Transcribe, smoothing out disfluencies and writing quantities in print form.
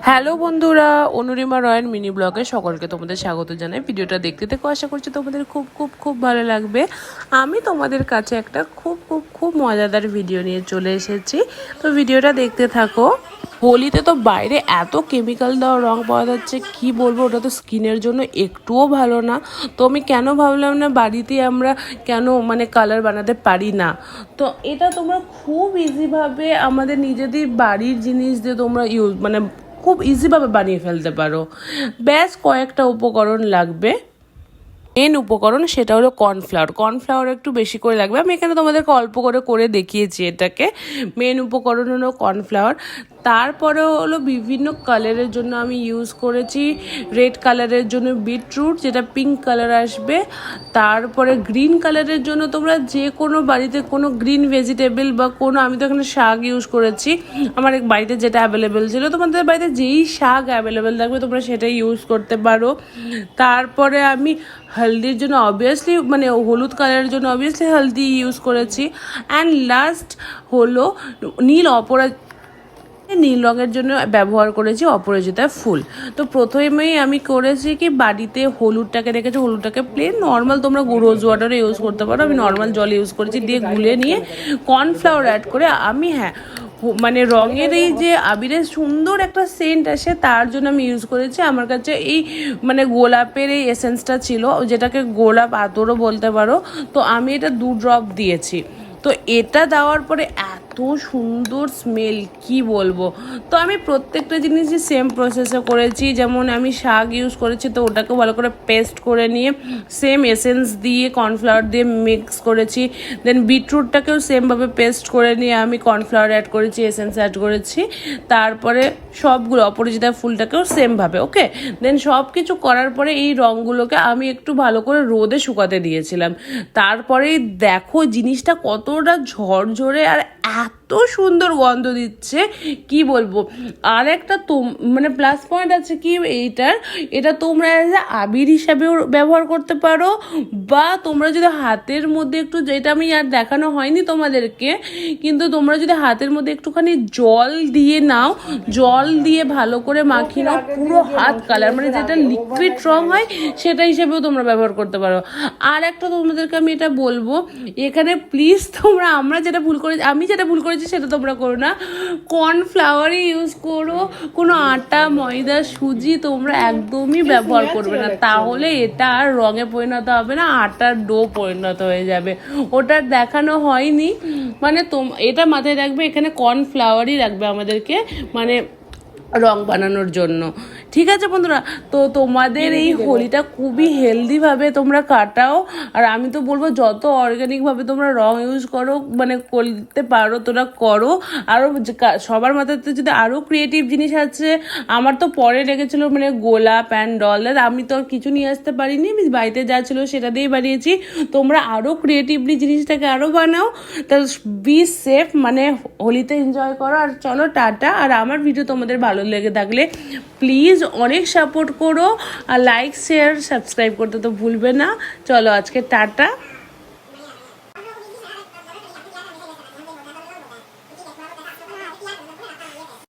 Hello বন্ধুরা, অনুরিমা রয়ের mini ব্লগে সকলকে তোমাদের স্বাগত জানাই। ভিডিওটা দেখতে দেখো, আশা করছি তোমাদের খুব খুব খুব ভালো লাগবে। আমি তোমাদের কাছে একটা খুব খুব খুব মজাদার ভিডিও নিয়ে চলে এসেছি, তো ভিডিওটা দেখতে থাকো। হোলিতে তো বাইরে এত কেমিক্যাল দেওয়া রং পাওয়া যাচ্ছে, কি বলবো, ওটা তো স্কিনের জন্য একটুও ভালো না। তো আমি কেন ভাবলাম না বাড়িতে আমরা কেন কালার বানাতে পারি না। তো এটা তোমরা খুব ইজিভাবে আমাদের নিজেদের বাড়ির জিনিস দিয়ে তোমরা খুব ইজিভাবে বানিয়ে ফেলতে পারো। ব্যাস কয়েকটা উপকরণ লাগবে। মেন উপকরণ সেটা হলো কর্নফ্লাওয়ার একটু বেশি করে লাগবে। আমি এখানে তোমাদেরকে অল্প করে করে দেখিয়েছি এটাকে। মেন উপকরণ হলো কর্নফ্লাওয়ার। তারপরে হলো বিভিন্ন কালারের জন্য আমি ইউজ করেছি রেড কালারের জন্য বিটরুট, যেটা পিঙ্ক কালার আসবে। তারপরে গ্রিন কালারের জন্য তোমরা যে কোনো বাড়িতে কোনো গ্রিন ভেজিটেবল বা কোনো, আমি তো এখানে শাক ইউজ করেছি, আমার বাড়িতে যেটা অ্যাভেলেবেল ছিল। তোমাদের বাড়িতে যেই শাক অ্যাভেলেবেল থাকবে তোমরা সেটাই ইউজ করতে পারো। তারপরে আমি হলদির জন্য অবভিয়াসলি হলুদ কালারের জন্য অবভিয়াসলি হলদি ইউজ করেছি। অ্যান্ড লাস্ট হলো নীল রঙের জন্য ব্যবহার করেছি অপরাজিতা ফুল। তো প্রথমেই আমি করেছি কি, বাড়িতে হলুদটাকে রেখেছি, হলুদটাকে প্লেন নর্মাল তোমরা রোজ ওয়াটারে ইউজ করতে পারো, আমি নর্মাল জল ইউজ করেছি, দিয়ে গুলে নিয়ে কর্নফ্লাওয়ার অ্যাড করে আমি রঙের এই যে আবিরের সুন্দর একটা সেন্ট আসে তার জন্য আমি ইউজ করেছি। আমার কাছে এই গোলাপের এই এসেন্সটা ছিল, যেটাকে গোলাপ আতরও বলতে পারো। তো আমি এটা 2 ড্রপ দিয়েছি। তো এটা দেওয়ার পরে এত সুন্দর স্মেল, কি বলবো। তো আমি প্রত্যেকটা জিনিসই সেম প্রসেসে করেছি। যেমন আমি শাক ইউজ করেছি, তো ওটাকে ভালো করে পেস্ট করে নিয়ে সেম এসেন্স দিয়ে কর্নফ্লাওয়ার দিয়ে মিক্স করেছি। দেন বিটরুটটাকেও সেমভাবে পেস্ট করে নিয়ে আমি কর্নফ্লাওয়ার অ্যাড করেছি, এসেন্স অ্যাড করেছি। তারপরে সবগুলো অপরাজিতা ফুলটাকেও সেমভাবে, ওকে। দেন সব কিছু করার পরে এই রঙগুলোকে আমি একটু ভালো করে রোদে শুকাতে দিয়েছিলাম। তারপরে দেখো জিনিসটা কতটা ঝরঝরে আর এত সুন্দর গন্ধ দিচ্ছে, কি বলবো। আর একটা প্লাস পয়েন্ট আছে কি এটা তোমরা এজ আবির হিসাবেও ব্যবহার করতে পারো, বা তোমরা যদি হাতের মধ্যে একটু, যেটা আমি আর দেখানো হয়নি তোমাদেরকে, কিন্তু তোমরা যদি হাতের মধ্যে একটুখানি জল দিয়ে নাও, জল দিয়ে ভালো করে মাখিয়ে নাও, পুরো হাত কালার যেটা লিকুইড রং হয় সেটা হিসেবেও তোমরা ব্যবহার করতে পারো। আর একটা তোমাদেরকে আমি এটা বলবো, এখানে প্লিজ তোমরা আমি যেটা ভুল করেছি সেটা তোমরা করো না। কর্নফ্লাওয়ারই ইউজ করো, কোনো আটা, ময়দা, সুজি তোমরা একদমই ব্যবহার করবে না, তাহলে এটা আর রঙে পরিণত হবে না, আটার ডো পরিণত হয়ে যাবে। ওটা দেখানো হয়নি, এটা মাথায় রাখবে, এখানে কর্নফ্লাওয়ারই রাখবে আমাদেরকে রং বানানোর জন্য। ঠিক আছে বন্ধুরা, তো তোমাদের এই হোলিটা খুবই হেলদিভাবে তোমরা কাটাও। আর আমি তো বলবো যত অর্গানিকভাবে তোমরা রং ইউজ করো করতে পারো তোরা করো। আরও সবার মাথাতে যদি আরও ক্রিয়েটিভ জিনিস আছে, আমার তো পরে লেগেছিলো গোলাপ অ্যান্ড ডলার, আমি তো কিছু নিয়ে আসতে পারিনি, আমি বাড়িতে যা ছিল সেটা দিয়েই বানিয়েছি। তোমরা আরও ক্রিয়েটিভলি জিনিসটাকে আরও বানাও। তা বি সেফ, হোলিতে এনজয় করো। আর চলো টাটা। আর আমার ভিডিও তোমাদের ভালো লেগে থাকলে প্লিজ অনেক সাপোর্ট করো, আর লাইক, শেয়ার, সাবস্ক্রাইব করতে তো ভুলবে না। চলো আজকে টাটা।